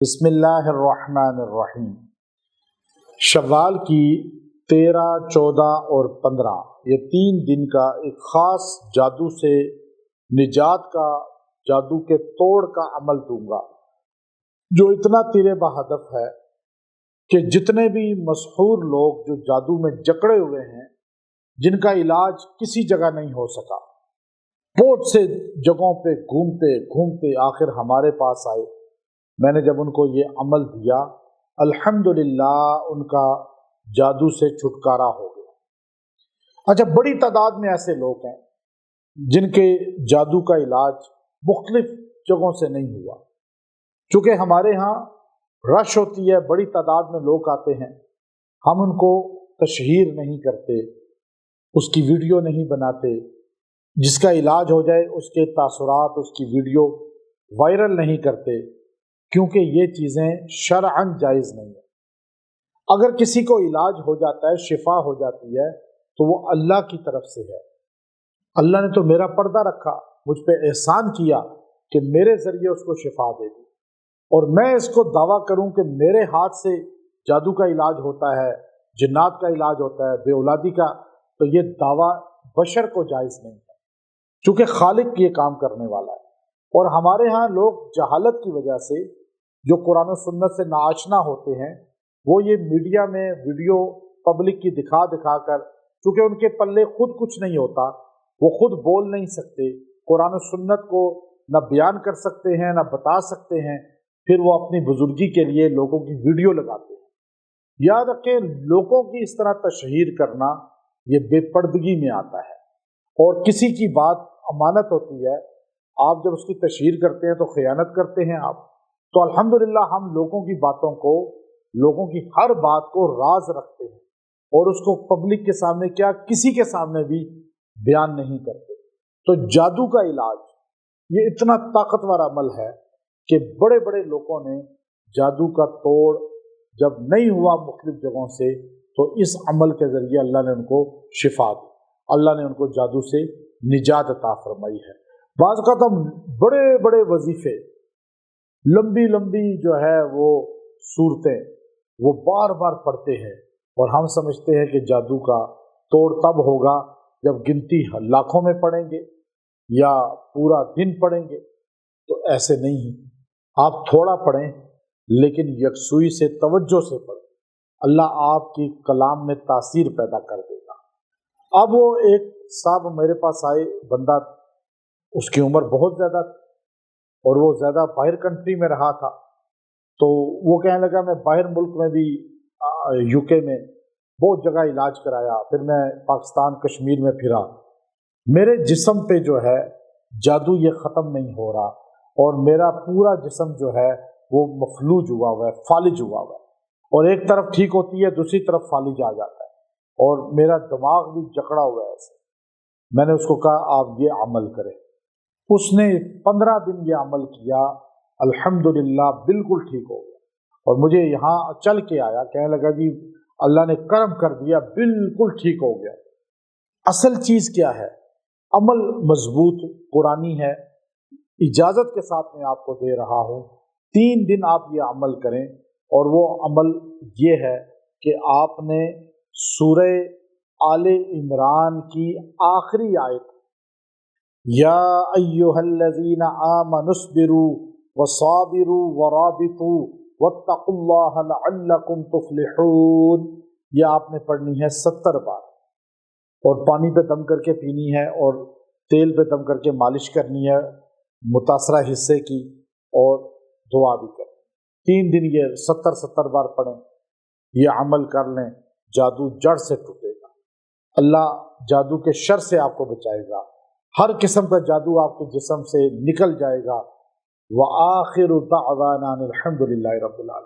بسم اللہ الرحمن الرحیم۔ شوال کی 13، 14 اور 15 یہ 3 دن کا ایک خاص جادو سے نجات کا، جادو کے توڑ کا عمل دوں گا جو اتنا تیرے بہدف ہے کہ جتنے بھی مسحور لوگ جو جادو میں جکڑے ہوئے ہیں، جن کا علاج کسی جگہ نہیں ہو سکا، بہت سے جگہوں پہ گھومتے گھومتے آخر ہمارے پاس آئے۔ میں نے جب ان کو یہ عمل دیا، الحمدللہ ان کا جادو سے چھٹکارا ہو گیا۔ اچھا، بڑی تعداد میں ایسے لوگ ہیں جن کے جادو کا علاج مختلف جگہوں سے نہیں ہوا، چونکہ ہمارے ہاں رش ہوتی ہے، بڑی تعداد میں لوگ آتے ہیں، ہم ان کو تشہیر نہیں کرتے، اس کی ویڈیو نہیں بناتے، جس کا علاج ہو جائے اس کے تاثرات، اس کی ویڈیو وائرل نہیں کرتے، کیونکہ یہ چیزیں شرعاً جائز نہیں ہیں۔ اگر کسی کو علاج ہو جاتا ہے، شفا ہو جاتی ہے، تو وہ اللہ کی طرف سے ہے۔ اللہ نے تو میرا پردہ رکھا، مجھ پہ احسان کیا کہ میرے ذریعے اس کو شفا دے دی، اور میں اس کو دعویٰ کروں کہ میرے ہاتھ سے جادو کا علاج ہوتا ہے، جنات کا علاج ہوتا ہے، بے اولادی کا، تو یہ دعویٰ بشر کو جائز نہیں ہے، چونکہ خالق یہ کام کرنے والا ہے۔ اور ہمارے ہاں لوگ جہالت کی وجہ سے، جو قرآن و سنت سے ناآشنا ہوتے ہیں، وہ یہ میڈیا میں ویڈیو پبلک کی دکھا دکھا کر، چونکہ ان کے پلے خود کچھ نہیں ہوتا، وہ خود بول نہیں سکتے، قرآن و سنت کو نہ بیان کر سکتے ہیں نہ بتا سکتے ہیں، پھر وہ اپنی بزرگی کے لیے لوگوں کی ویڈیو لگاتے ہیں۔ یاد رکھیں، لوگوں کی اس طرح تشہیر کرنا یہ بے پردگی میں آتا ہے، اور کسی کی بات امانت ہوتی ہے، آپ جب اس کی تشہیر کرتے ہیں تو خیانت کرتے ہیں آپ۔ تو الحمدللہ ہم لوگوں کی باتوں کو، لوگوں کی ہر بات کو راز رکھتے ہیں، اور اس کو پبلک کے سامنے کیا، کسی کے سامنے بھی بیان نہیں کرتے۔ تو جادو کا علاج یہ اتنا طاقتور عمل ہے کہ بڑے بڑے لوگوں نے جادو کا توڑ جب نہیں ہوا مختلف جگہوں سے، تو اس عمل کے ذریعے اللہ نے ان کو شفا دی، اللہ نے ان کو جادو سے نجات عطا فرمائی ہے۔ بعض اوقات ہم بڑے بڑے وظیفے، لمبی لمبی جو ہے وہ صورتیں، وہ بار بار پڑھتے ہیں، اور ہم سمجھتے ہیں کہ جادو کا توڑ تب ہوگا جب گنتی لاکھوں میں پڑھیں گے یا پورا دن پڑھیں گے۔ تو ایسے نہیں، آپ تھوڑا پڑھیں لیکن یکسوئی سے، توجہ سے پڑھیں، اللہ آپ کی کلام میں تاثیر پیدا کر دے گا۔ اب وہ ایک صاحب میرے پاس آئے، بندہ، اس کی عمر بہت زیادہ تھی، اور وہ زیادہ باہر کنٹری میں رہا تھا، تو وہ کہنے لگا میں باہر ملک میں بھی، یو کے میں بہت جگہ علاج کرایا، پھر میں پاکستان کشمیر میں پھرا، میرے جسم پہ جو ہے جادو یہ ختم نہیں ہو رہا، اور میرا پورا جسم جو ہے وہ مفلوج ہوا ہوا ہے، فالج ہوا ہوا ہے، اور ایک طرف ٹھیک ہوتی ہے، دوسری طرف فالج آ جاتا ہے، اور میرا دماغ بھی جکڑا ہوا ہے ایسے۔ میں نے اس کو کہا آپ یہ عمل کریں، اس نے 15 دن یہ عمل کیا، الحمدللہ بالکل ٹھیک ہو گیا، اور مجھے یہاں چل کے آیا، کہنے لگا جی اللہ نے کرم کر دیا، بالکل ٹھیک ہو گیا۔ اصل چیز کیا ہے؟ عمل مضبوط قرآنی ہے، اجازت کے ساتھ میں آپ کو دے رہا ہوں، 3 دن آپ یہ عمل کریں، اور وہ عمل یہ ہے کہ آپ نے سورہ آل عمران کی آخری آیت، یا ایھا الذین آمنوا اصبروا وصابروا ورابطوا واتقوا اللہ لعلکم تفلحون، یہ آپ نے پڑھنی ہے 70 بار، اور پانی پہ دم کر کے پینی ہے، اور تیل پہ دم کر کے مالش کرنی ہے متاثرہ حصے کی، اور دعا بھی کریں۔ 3 دن یہ 70 بار پڑھیں، یہ عمل کر لیں، جادو جڑ سے ٹوٹے گا، اللہ جادو کے شر سے آپ کو بچائے گا، ہر قسم کا جادو آپ کے جسم سے نکل جائے گا۔ وآخر دعوانا الحمدللہ رب العالمین۔